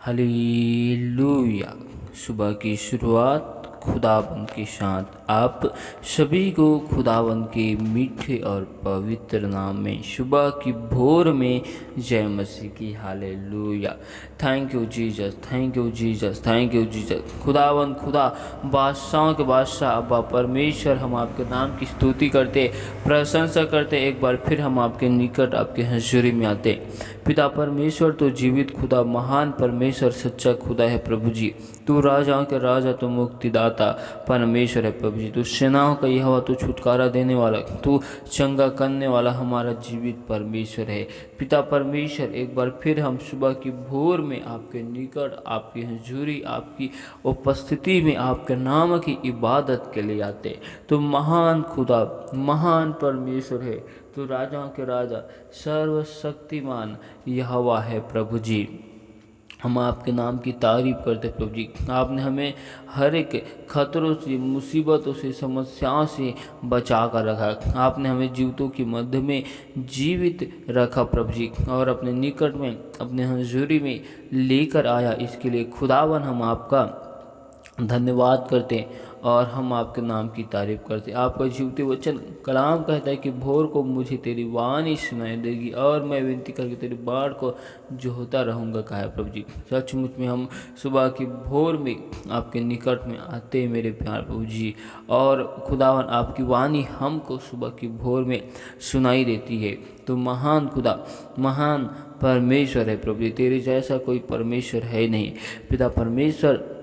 Hallelujah. सुबह की शुरुआत खुदावंद के साथ आप सभी को खुदावंद के मीठे और पवित्र नाम में सुबह की भोर में जय मसीह की। Hallelujah. Thank you Jesus, thank you Jesus, thank you Jesus. खुदावंद खुदा बादशाहों के बादशाह अब्बा परमेश्वर, हम आपके नाम की स्तुति करते, प्रशंसा करते। एक बार फिर हम आपके निकट, आपके हजूरी में आते। पिता परमेश्वर, तो जीवित खुदा, महान परमेश्वर, सच्चा खुदा है प्रभु जी। तू राजाओं के राजा, तू मुक्तिदाता परमेश्वर है प्रभु जी। तू सेनाओं का यहोवा, तू छुटकारा देने वाला, तू चंगा करने वाला हमारा जीवित परमेश्वर है। पिता परमेश्वर, एक बार फिर हम सुबह की भोर में आपके निकट, आपकी हजूरी, आपकी उपस्थिति में आपके नाम की इबादत के लिए आते। तो महान खुदा, महान परमेश्वर है, तो राजाओं के राजा, सर्वशक्तिमान यहोवा है प्रभु जी। हम आपके नाम की तारीफ करते प्रभु जी। आपने हमें हर एक खतरों से, मुसीबतों से, समस्याओं से बचा कर रखा। आपने हमें जीवितों के मध्य में जीवित रखा प्रभु जी, और अपने निकट में, अपने हजूरी में लेकर आया। इसके लिए खुदावन हम आपका धन्यवाद करते और हम आपके नाम की तारीफ करते। आपका जीवते वचन कलाम कहता है कि भोर को मुझे तेरी वाणी सुनाई देगी और मैं विनती करके तेरी बाढ़ को जोहता रहूँगा, कहा है प्रभु जी। सचमुच में हम सुबह की भोर में आपके निकट में आते हैं मेरे प्यार प्रभु जी, और खुदावन आपकी वाणी हमको सुबह की भोर में सुनाई देती है। तो महान खुदा, महान परमेश्वर है प्रभु जी, तेरे जैसा कोई परमेश्वर है नहीं। पिता परमेश्वर,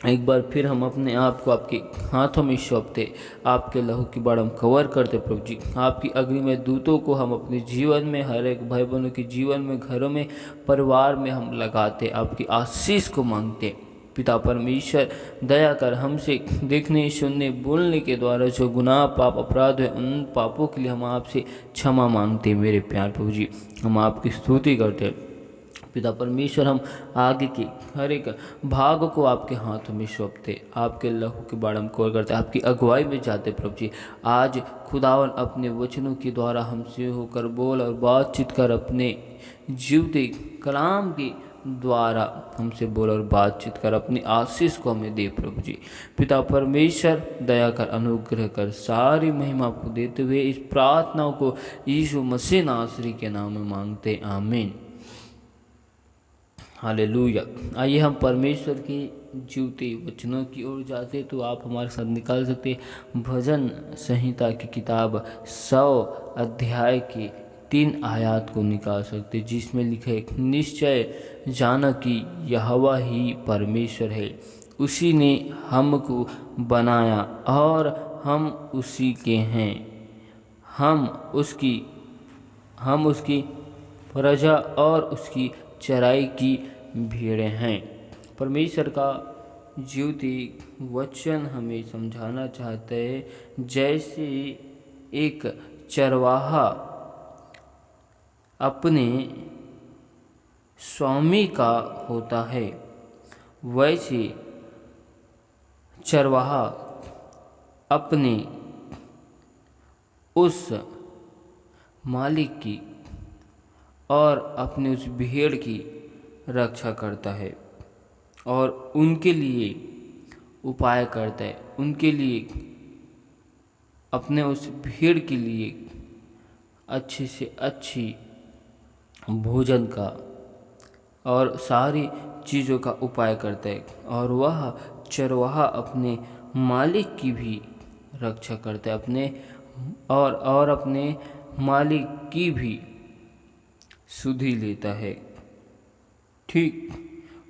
एक बार फिर हम अपने आप को आपके हाथों में सौंपते, आपके लहू की बाढ़ हम कवर करते प्रभु जी। आपकी अग्नि में दूतों को हम अपने जीवन में, हर एक भाई बहनों के जीवन में, घरों में, परिवार में हम लगाते, आपकी आशीष को मांगते। पिता परमेश्वर, दया कर हमसे देखने, सुनने, बोलने के द्वारा जो गुनाह, पाप, अपराध है, उन पापों के लिए हम आपसे क्षमा मांगते मेरे प्यार प्रभु जी। हम आपकी स्तुति करते पिता परमेश्वर। हम आगे की हर एक भाग को आपके हाथों में सौंपते, आपके लहू के बाढ़ हम कवर करते, आपकी अगुवाई में जाते प्रभु जी। आज खुदावन अपने वचनों के द्वारा हमसे होकर बोल और बातचीत कर, अपने जीवते कलाम के द्वारा हमसे बोल और बातचीत कर, अपनी आशीष को हमें दे प्रभु जी। पिता परमेश्वर, दया कर, अनुग्रह कर, सारी महिमा आपको देते हुए इस प्रार्थनाओं को यीशु मसीह नासरी के नाम में मांगते, आमीन। हालेलुया। आइए हम परमेश्वर के जीवते वचनों की ओर जाते। तो आप हमारे साथ निकाल सकते भजन संहिता की किताब 100 अध्याय के 3 आयत को निकाल सकते, जिसमें लिखे, निश्चय जाना कि यहोवा ही परमेश्वर है, उसी ने हमको बनाया और हम उसी के हैं, हम उसकी प्रजा और उसकी चराई की भीड़ें हैं। परमेश्वर का जीवती वचन हमें समझाना चाहता है, जैसे एक चरवाहा अपने स्वामी का होता है, वैसे चरवाहा अपने उस मालिक की और अपने उस भेड़ की रक्षा करता है और उनके लिए उपाय करता है, उनके लिए, अपने उस भेड़ के लिए अच्छी से अच्छी भोजन का और सारी चीज़ों का उपाय करता है। और वह चरवाहा अपने मालिक की भी रक्षा करता है, अपने और अपने मालिक की भी सुधि लेता है। ठीक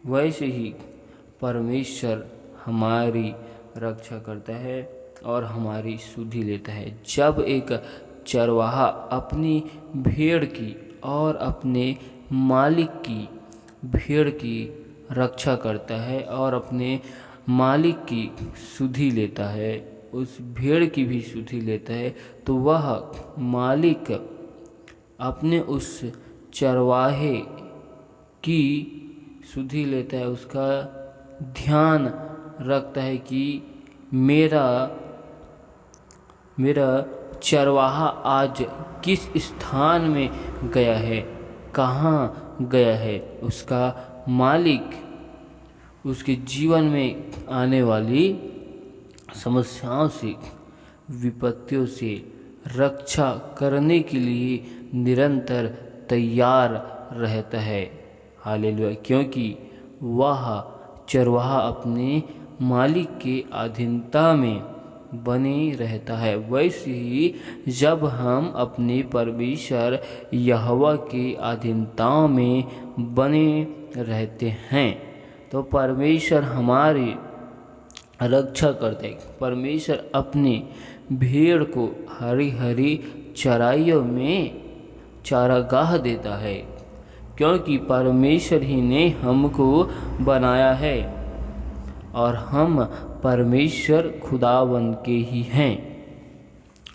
वैसे ही परमेश्वर हमारी रक्षा करता है और हमारी सुधि लेता है। जब एक चरवाहा अपनी भेड़ की और अपने मालिक की भेड़ की रक्षा करता है और अपने मालिक की सुधि लेता है, उस भेड़ की भी सुधि लेता है, तो वह मालिक अपने उस चरवाहे की सुधि लेता है, उसका ध्यान रखता है कि मेरा चरवाहा आज किस स्थान में गया है, कहाँ गया है, उसका मालिक उसके जीवन में आने वाली समस्याओं से, विपत्तियों से रक्षा करने के लिए निरंतर तैयार रहता है। हालेलुया। क्योंकि वह चरवाहा अपने मालिक के अधीनता में बने रहता है, वैसे ही जब हम अपने परमेश्वर यहोवा के अधीनता में बने रहते हैं तो परमेश्वर हमारी रक्षा करते हैं। परमेश्वर अपनी भेड़ को हरी हरी चराइयों में चारागाह देता है, क्योंकि परमेश्वर ही ने हमको बनाया है और हम परमेश्वर खुदावंद के ही हैं।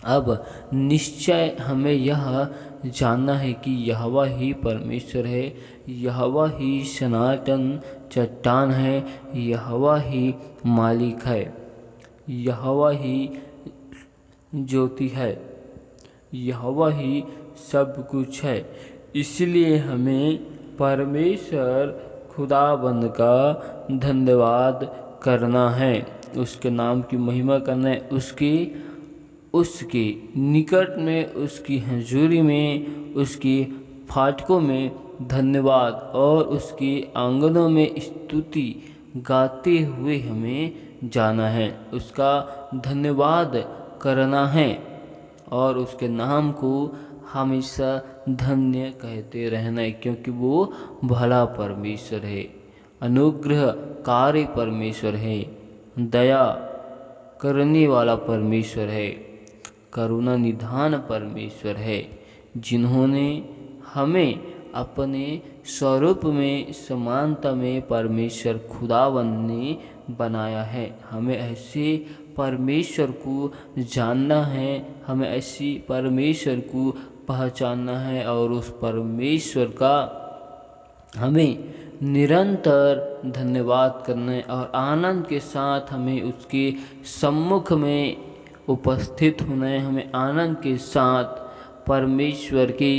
अब निश्चय हमें यह जानना है कि यहोवा ही परमेश्वर है, यहोवा ही सनातन चट्टान है, यहोवा ही मालिक है, यहोवा ही ज्योति है, यहोवा ही सब कुछ है। इसलिए हमें परमेश्वर खुदाबंद का धन्यवाद करना है, उसके नाम की महिमा करना है, उसके निकट में, उसकी हजूरी में, उसकी फाटकों में धन्यवाद और उसके आंगनों में स्तुति गाते हुए हमें जाना है, उसका धन्यवाद करना है और उसके नाम को हमेशा धन्य कहते रहना है, क्योंकि वो भला परमेश्वर है, अनुग्रहकारी परमेश्वर है, दया करने वाला परमेश्वर है, करुणा निधान परमेश्वर है, जिन्होंने हमें अपने स्वरूप में समानता में परमेश्वर खुदावंद ने बनाया है। हमें ऐसे परमेश्वर को जानना है, हमें ऐसी परमेश्वर को पहचानना है और उस परमेश्वर का हमें निरंतर धन्यवाद करना है और आनंद के साथ हमें उसके सम्मुख में उपस्थित होना है। हमें आनंद के साथ परमेश्वर के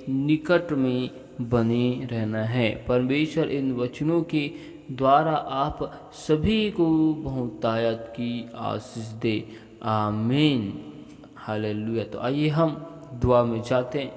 निकट में बने रहना है। परमेश्वर इन वचनों के द्वारा आप सभी को बहुतायत की आशीष दे। आमीन। हालेलुया। तो आइए हम दुआ में जाते हैं।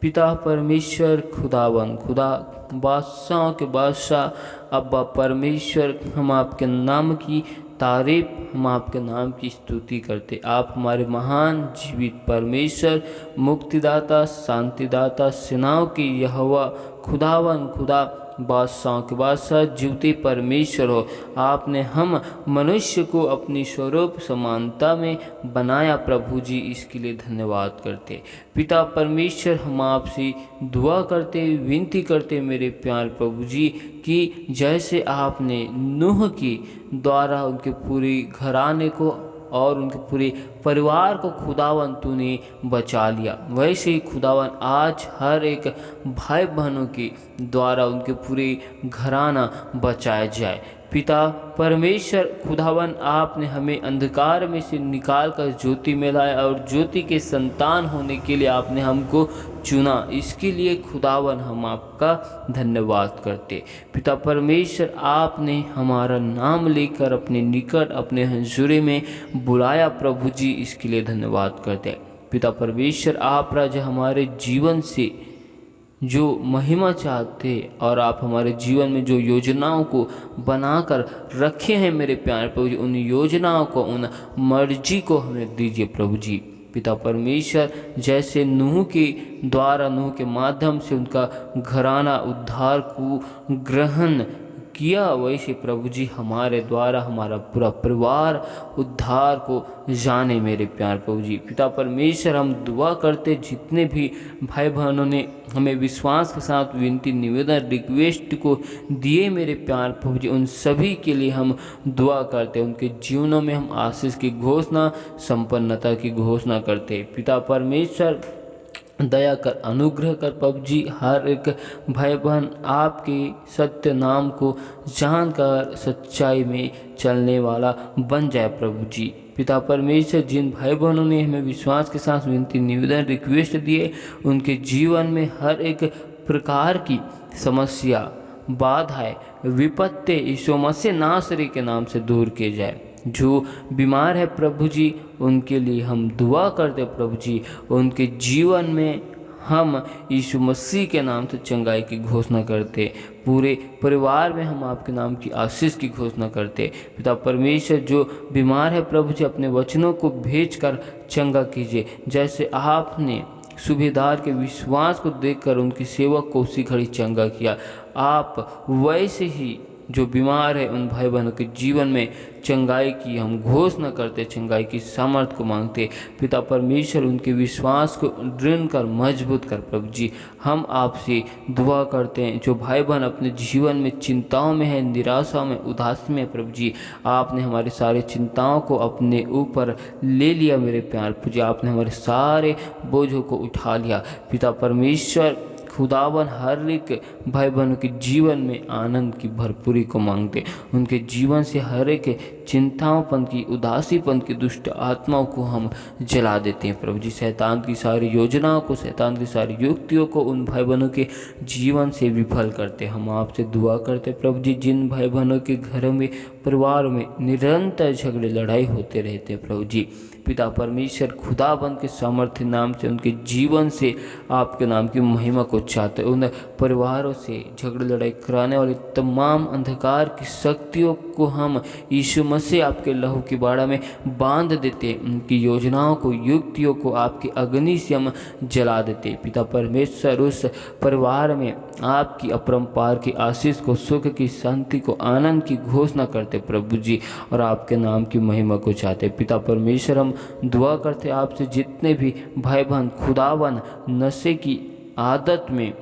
पिता परमेश्वर खुदावंद, खुदा बादशाहों के बादशाह अब्बा परमेश्वर, हम आपके नाम की तारीफ, हम आपके नाम की स्तुति करते। आप हमारे महान जीवित परमेश्वर, मुक्तिदाता, शांतिदाता, सेनाओं के यहोवा खुदावंद, खुदा बादशाहों के बादशाह, जीवते परमेश्वर हो। आपने हम मनुष्य को अपनी स्वरूप समानता में बनाया प्रभु जी, इसके लिए धन्यवाद करते। पिता परमेश्वर, हम आपसे दुआ करते, विनती करते मेरे प्यार प्रभु जी कि जैसे आपने नूह के द्वारा उनके पूरे घराने को और उनके पूरे परिवार को खुदावन तूने बचा लिया, वैसे ही खुदावन आज हर एक भाई बहनों के द्वारा उनके पूरे घराना बचाया जाए। पिता परमेश्वर खुदावन, आपने हमें अंधकार में से निकाल कर ज्योति में लाया और ज्योति के संतान होने के लिए आपने हमको चुना, इसके लिए खुदावन हम आपका धन्यवाद करते। पिता परमेश्वर, आपने हमारा नाम लेकर अपने निकट, अपने हंजूरे में बुलाया प्रभु जी, इसके लिए धन्यवाद करते। पिता परमेश्वर, आप राजा हमारे जीवन से जो महिमा चाहते और आप हमारे जीवन में जो योजनाओं को बनाकर रखे हैं मेरे प्यारे प्रभु जी, उन योजनाओं को, उन मर्जी को हमें दीजिए प्रभु जी। पिता परमेश्वर, जैसे नूह के द्वारा, नूह के माध्यम से उनका घराना उद्धार को ग्रहण किया, वैसे प्रभु जी हमारे द्वारा हमारा पूरा परिवार उद्धार को जाने मेरे प्यार प्रभु जी। पिता परमेश्वर, हम दुआ करते जितने भी भाई बहनों ने हमें विश्वास के साथ विनती, निवेदन, रिक्वेस्ट को दिए मेरे प्यार प्रभु जी, उन सभी के लिए हम दुआ करते, उनके जीवनों में हम आशीष की घोषणा, संपन्नता की घोषणा करते। पिता परमेश्वर, दया कर, अनुग्रह कर प्रभु जी, हर एक भाई बहन आपके सत्य नाम को जानकर सच्चाई में चलने वाला बन जाए प्रभु जी। पिता परमेश्वर, जिन भाई बहनों ने हमें विश्वास के साथ विनती, निवेदन, रिक्वेस्ट दिए, उनके जीवन में हर एक प्रकार की समस्या, बाधाएं विपत्ति यीशु मसीह नासरी के नाम से दूर किए जाए। जो बीमार है प्रभु जी, उनके लिए हम दुआ करते प्रभु जी, उनके जीवन में हम यीशु मसीह के नाम से चंगाई की घोषणा करते। पूरे परिवार में हम आपके नाम की आशीष की घोषणा करते। पिता परमेश्वर, जो बीमार है प्रभु जी, अपने वचनों को भेजकर चंगा कीजिए। जैसे आपने सूबेदार के विश्वास को देखकर उनकी सेवक को उसी घड़ी चंगा किया, आप वैसे ही जो बीमार है उन भाई बहनों के जीवन में चंगाई की हम घोषणा करते, चंगाई की सामर्थ को मांगते। पिता परमेश्वर, उनके विश्वास को दृढ़ कर मजबूत कर प्रभु जी। हम आपसे दुआ करते हैं, जो भाई बहन अपने जीवन में चिंताओं में है, निराशा में, उदासी में प्रभु जी, आपने हमारी सारी चिंताओं को अपने ऊपर ले लिया मेरे प्यार प्रभु जी। आपने हमारे सारे बोझों को उठा लिया। पिता परमेश्वर खुदावन, हर एक भाई बहनों के जीवन में आनंद की भरपूरी को मांगते। उनके जीवन से हर एक चिंताओंपन की, उदासीपन की दुष्ट आत्माओं को हम जला देते हैं प्रभु जी। शैतान की सारी योजनाओं को, शैतान की सारी युक्तियों को उन भाई बहनों के जीवन से विफल करते। हम आपसे दुआ करते प्रभु जी, जिन भाई बहनों के घरों में, परिवार में निरंतर झगड़े लड़ाई होते रहते प्रभु जी, पिता परमेश्वर खुदाबंद के सामर्थ्य नाम से उनके जीवन से आपके नाम की महिमा को चाहते। उन परिवारों से झगड़े लड़ाई कराने वाली तमाम अंधकार की शक्तियों को हम यीशु मसीह आपके लहू की बाड़ा में बांध देते। उनकी योजनाओं को, युक्तियों को आपकी अग्नि से हम जला देते। पिता परमेश्वर, उस परिवार में आपकी अपरंपार की आशीष को, सुख की, शांति को, आनंद की घोषणा करते प्रभु जी, और आपके नाम की महिमा को चाहते। पिता परमेश्वर, हम दुआ करते आपसे, जितने भी भाई बहन खुदावन नशे की आदत में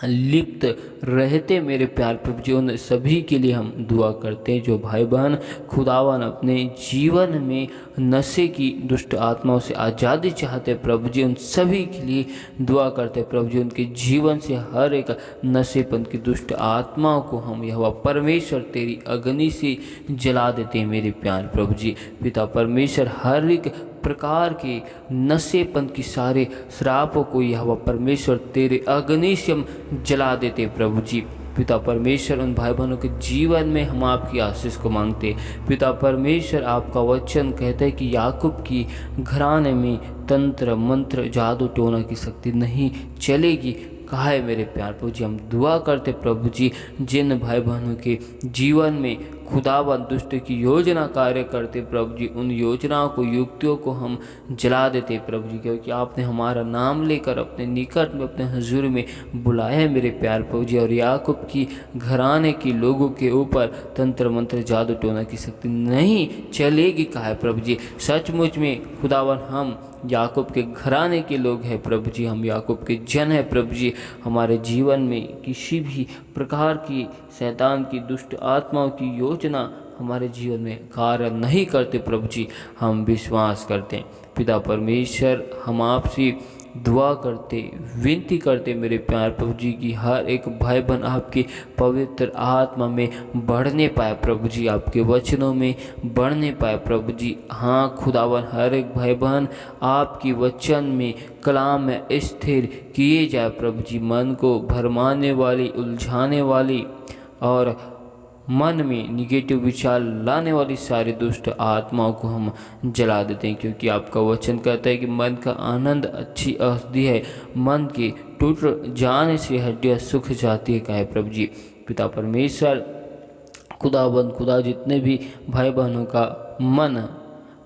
लिप्त रहते मेरे प्यार प्रभु जी, उन सभी के लिए हम दुआ करते हैं। जो भाई बहन खुदावन अपने जीवन में नशे की दुष्ट आत्माओं से आज़ादी चाहते प्रभु जी, उन सभी के लिए दुआ करते प्रभु जी। उनके जीवन से हर एक नशेपन की दुष्ट आत्माओं को हम यहोवा परमेश्वर तेरी अग्नि से जला देते हैं मेरे प्यार प्रभु जी। पिता परमेश्वर, हर एक प्रकार के नशेपन की सारे श्रापों को यहोवा परमेश्वर तेरे अग्नि से हम जला देते प्रभु जी। पिता परमेश्वर, उन भाई बहनों के जीवन में हम आपकी आशीष को मांगते। पिता परमेश्वर, आपका वचन कहता है कि याकूब की घराने में तंत्र मंत्र जादू टोना की शक्ति नहीं चलेगी। कहा है मेरे प्यार प्रभु जी, हम दुआ करते प्रभु जी, जिन भाई बहनों के जीवन में खुदावन दुष्ट की योजना कार्य करते प्रभु जी, उन योजनाओं को, युक्तियों को हम जला देते प्रभु जी, क्योंकि आपने हमारा नाम लेकर अपने निकट में, अपने हुजूर में बुलाया है मेरे प्यार प्रभु जी। और याकूब की घराने के लोगों के ऊपर तंत्र मंत्र जादू टोना की शक्ति नहीं चलेगी। कहा है प्रभु जी, सचमुच में खुदावन हम याकूब के घराने के लोग हैं प्रभु जी, हम याकूब के जन हैं प्रभु जी। हमारे जीवन में किसी भी प्रकार की शैतान की दुष्ट आत्माओं की योजना हमारे जीवन में कार्य नहीं करते प्रभु जी, हम विश्वास करते हैं। पिता परमेश्वर, हम आपसे दुआ करते, विनती करते मेरे प्यार प्रभु जी की हर एक भाई बहन आपके पवित्र आत्मा में बढ़ने पाए प्रभु जी, आपके वचनों में बढ़ने पाए प्रभु जी। हाँ खुदावन, हर एक भाई बहन आपकी वचन में, कलाम में स्थिर किए जाए प्रभु जी। मन को भरमाने वाली, उलझाने वाली और मन में निगेटिव विचार लाने वाली सारी दुष्ट आत्माओं को हम जला देते हैं, क्योंकि आपका वचन कहता है कि मन का आनंद अच्छी औषधि है, मन के टूट जाने से हड्डियाँ सूख जाती है। कहे प्रभु जी। पिता परमेश्वर, खुदाबंद खुदा, जितने भी भाई बहनों का मन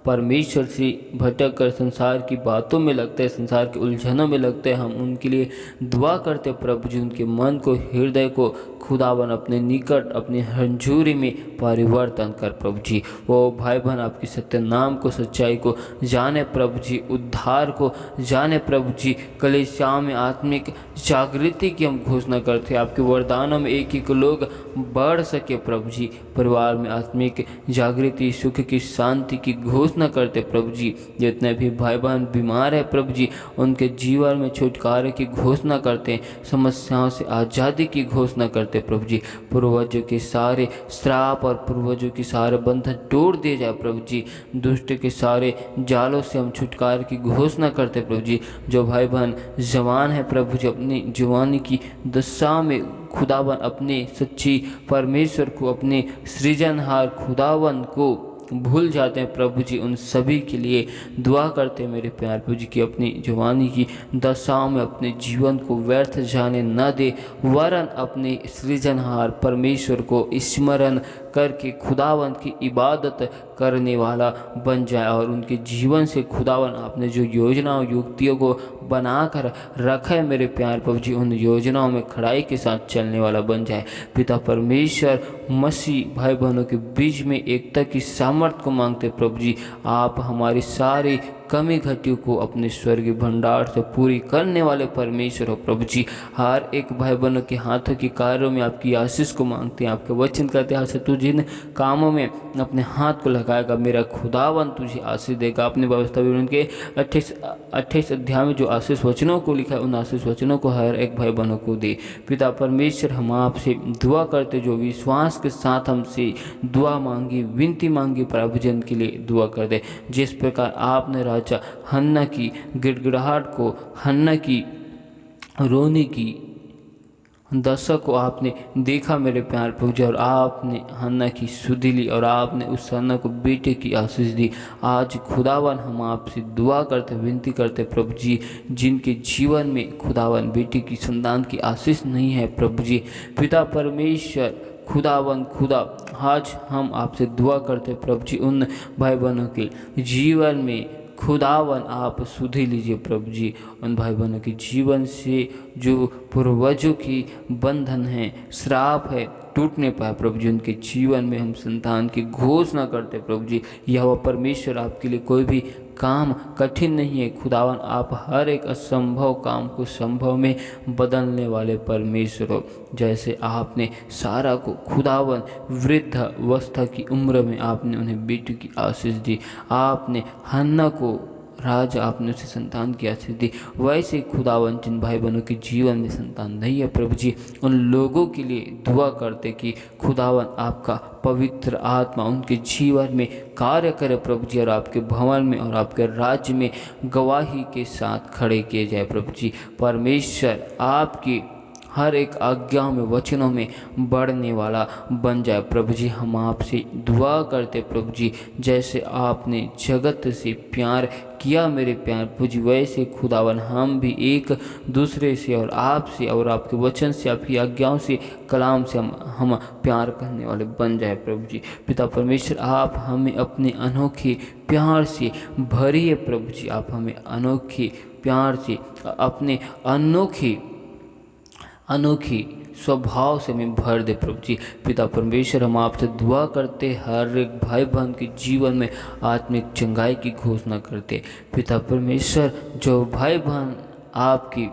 परमेश्वर से भटक कर संसार की बातों में लगता है, संसार के उलझनों में लगता है, हम उनके लिए दुआ करते प्रभु जी। उनके मन को, हृदय को खुदावन अपने निकट, अपनी हंजूरी में परिवर्तन कर प्रभु जी। वो भाई बहन आपकी सत्य नाम को, सच्चाई को जाने प्रभु जी, उद्धार को जाने प्रभु जी। कलीसिया में आत्मिक जागृति की हम घोषणा करते, आपके वरदानों में एक एक लोग बढ़ सके प्रभु जी। परिवार में आत्मिक जागृति, सुख की, शांति की घोषणा करते प्रभु जी। जितने भी भाई बहन बीमार है प्रभु जी, उनके जीवन में छुटकारे की घोषणा करते हैं, समस्याओं से आज़ादी की घोषणा करते करते प्रभु जी। पूर्वजों के सारे श्राप और पूर्वजों के सारे बंधन तोड़ दिए जाए प्रभु जी। दुष्ट के सारे जालों से हम छुटकारे की घोषणा करते प्रभु जी। जो भाई बहन जवान है प्रभु जी, अपनी जवानी की दशा में खुदावन अपने सच्ची परमेश्वर को, अपने सृजनहार खुदावन को भूल जाते हैं प्रभु जी, उन सभी के लिए दुआ करते हैं मेरे प्यार प्रभु जी कि अपनी जवानी की दशाओं में अपने जीवन को व्यर्थ जाने न दे, वरन अपने सृजनहार परमेश्वर को स्मरण करके खुदावन की इबादत करने वाला बन जाए और उनके जीवन से खुदावन आपने जो योजनाओं युक्तियों को बनाकर रखा है मेरे प्यार प्रभु जी, उन योजनाओं में खड़ाई के साथ चलने वाला बन जाए। पिता परमेश्वर मसीह भाई बहनों के बीच में एकता की सामर्थ्य को मांगते प्रभु जी। आप हमारी सारी कमी घटियों को अपने स्वर्गीय भंडार से पूरी करने वाले परमेश्वर हो प्रभु जी। हर एक भाई बहनों के हाथों के कार्यों में आपकी आशीष को मांगते हैं। आपके वचन कहते हैं, तू जिन कामों में अपने हाथ को लगाएगा मेरा खुदावन तुझे आशीष देगा। अपने व्यवस्था में उनके 28 अध्याय में जो आशीष वचनों को लिखा है, उन आशीष वचनों को हर एक भाई बहनों को दे। पिता परमेश्वर, हम आपसे दुआ करते, जो विश्वास के साथ हमसे दुआ मांगी, विनती मांगी, प्रभु जन के लिए दुआ कर दे। जिस प्रकार आपने राजा हन्ना की गिड़गिड़ाहट को, हन्ना की रोने की दशा को आपने देखा मेरे प्यार प्रभु जी, और आपने हन्ना की सुधि ली और आपने उस हन्ना को बेटे की आशीष दी। आज खुदावन हम आपसे दुआ करते, विनती करते प्रभु जी, जिनके जीवन में खुदावन बेटे की संतान की आशीष नहीं है प्रभु जी, पिता परमेश्वर खुदावन खुदा, आज हम आपसे दुआ करते प्रभु जी, उन भाई बहनों के जीवन में खुदावन आप सुधि लीजिए प्रभु जी। उन भाई बहनों के जीवन से जो पूर्वजों की बंधन है, श्राप है, टूटने पाए प्रभु जी, उनके जीवन में हम संतान की घोषणा करते प्रभु जी। यह परमेश्वर आपके लिए कोई भी काम कठिन नहीं है खुदावन, आप हर एक असंभव काम को संभव में बदलने वाले परमेश्वर हो। जैसे आपने सारा को खुदावन वृद्ध अवस्था की उम्र में आपने उन्हें बेटी की आशीष दी, आपने हन्ना को राजा आपने उसे संतान की आशीष दी, वैसे खुदावन जिन भाई बहनों के जीवन में संतान नहीं है प्रभु जी, उन लोगों के लिए दुआ करते कि खुदावन आपका पवित्र आत्मा उनके जीवन में कार्य करे प्रभु जी, और आपके भवन में और आपके राज्य में गवाही के साथ खड़े किए जाए प्रभु जी। परमेश्वर आपकी हर एक आज्ञाओं में, वचनों में बढ़ने वाला बन जाए प्रभु जी। हम आपसे दुआ करते प्रभु जी, जैसे आपने जगत से प्यार किया मेरे प्यार प्रभु जी, वैसे खुदावन हम भी एक दूसरे से और आपसे और आपके वचन से, आपकी आज्ञाओं से, कलाम से हम प्यार करने वाले बन जाए प्रभु जी। पिता परमेश्वर, आप हमें अपने अनोखे प्यार से भरिए प्रभु जी, आप हमें अनोखे प्यार से, अपने अनोखी स्वभाव से हमें भर दे प्रभु जी। पिता परमेश्वर, हम आपसे दुआ करते, हर एक भाई बहन के जीवन में आत्मिक चंगाई की घोषणा करते। पिता परमेश्वर, जो भाई बहन आपकी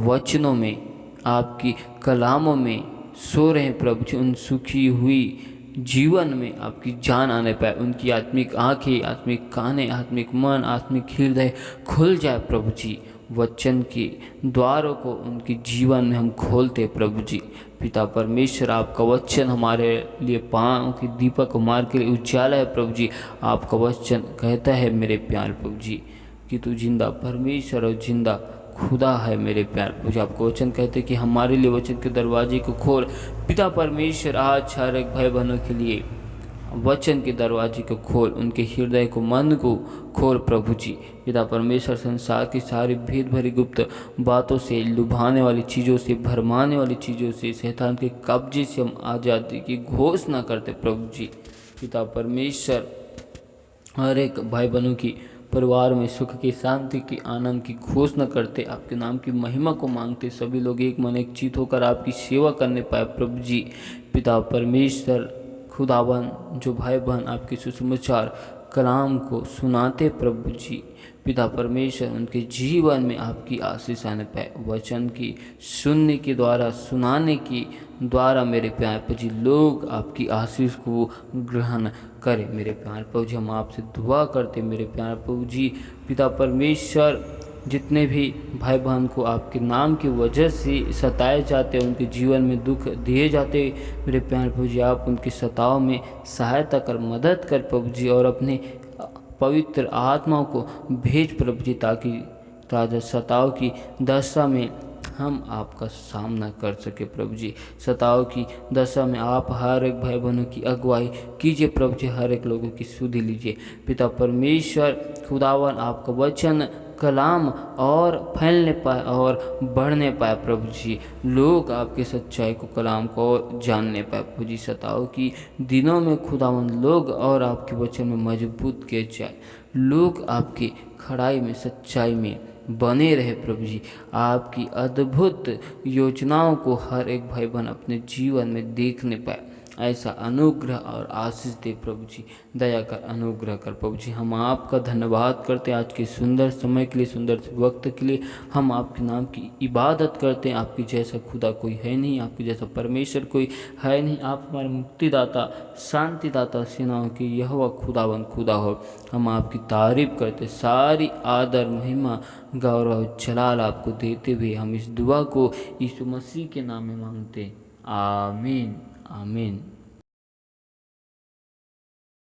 वचनों में, आपकी कलामों में सो रहे हैं प्रभु जी, उन सुखी हुई जीवन में आपकी जान आने पाए, उनकी आत्मिक आँखें, आत्मिक कानें, आत्मिक मन, आत्मिक हृदय खुल जाए प्रभु जी। वचन के द्वारों को उनके जीवन में हम खोलते प्रभु जी। पिता परमेश्वर, आपका वचन हमारे लिए पाँव की दीपक, मार्ग के लिए उजाला है प्रभु जी। आपका वचन कहता है मेरे प्यार प्रभु जी कि तू जिंदा परमेश्वर और जिंदा खुदा है मेरे प्यार प्रभु जी। आपका वचन कहते हैं कि हमारे लिए वचन के दरवाजे को खोल। पिता परमेश्वर, आज हर एक भाई बहनों के लिए वचन के दरवाजे को खोल, उनके हृदय को, मन को खोल प्रभु जी। पिता परमेश्वर, संसार की सारी भेद भरी गुप्त बातों से, लुभाने वाली चीज़ों से, भरमाने वाली चीज़ों से, शैतान के कब्जे से हम आज़ादी की घोषणा करते प्रभु जी। पिता परमेश्वर, हर एक भाई बहनों की परिवार में सुख की, शांति की, आनंद की घोषणा करते, आपके नाम की महिमा को मांगते, सभी लोग एक मन एक चित होकर आपकी सेवा करने पाए प्रभु जी। पिता परमेश्वर खुदावन, जो भाई बहन आपके सुसमाचार कलाम को सुनाते प्रभु जी, पिता परमेश्वर उनके जीवन में आपकी आशीष आने पाए, वचन की सुनने के द्वारा, सुनाने के द्वारा मेरे प्यार प्रभु जी, लोग आपकी आशीष को ग्रहण करें मेरे प्यार प्रभु जी। हम आपसे दुआ करते मेरे प्यार प्रभु जी। पिता परमेश्वर, जितने भी भाई बहन को आपके नाम की वजह से सताए जाते हैं, उनके जीवन में दुख दिए जाते, मेरे प्यारे प्रभु जी आप उनकी सताओं में सहायता कर, मदद कर प्रभु जी, और अपने पवित्र आत्माओं को भेज प्रभु जी, ताकि ताजा सताओं की दशा में हम आपका सामना कर सके प्रभु जी। सताओं की दशा में आप हर एक भाई बहनों की अगुवाई कीजिए प्रभु जी, हर एक लोगों की सुधि लीजिए। पिता परमेश्वर खुदावन आपका वचन कलाम और फैलने पाए और बढ़ने पाए प्रभु जी, लोग आपके सच्चाई को, कलाम को और जानने पाए प्रभु जी। सताओं की दिनों में खुदावन लोग और आपके वचन में मजबूत किए जाए, लोग आपकी खड़ाई में, सच्चाई में बने रहे प्रभु जी। आपकी अद्भुत योजनाओं को हर एक भाई बहन अपने जीवन में देखने पाए, ऐसा अनुग्रह और आशीष दे प्रभु जी, दया कर, अनुग्रह कर प्रभु जी। हम आपका धन्यवाद करते हैं आज के सुंदर समय के लिए, सुंदर वक्त के लिए। हम आपके नाम की इबादत करते हैं। आपकी जैसा खुदा कोई है नहीं, आपके जैसा परमेश्वर कोई है नहीं। आप हमारे मुक्तिदाता, शांतिदाता, सेनाओं की यहोवा खुदावन खुदा हो। हम आपकी तारीफ करते, सारी आदर, महिमा, गौरव, जलाल आपको देते हुए हम इस दुआ को यीशु मसीह के नाम में मांगते, आमीन आमीन।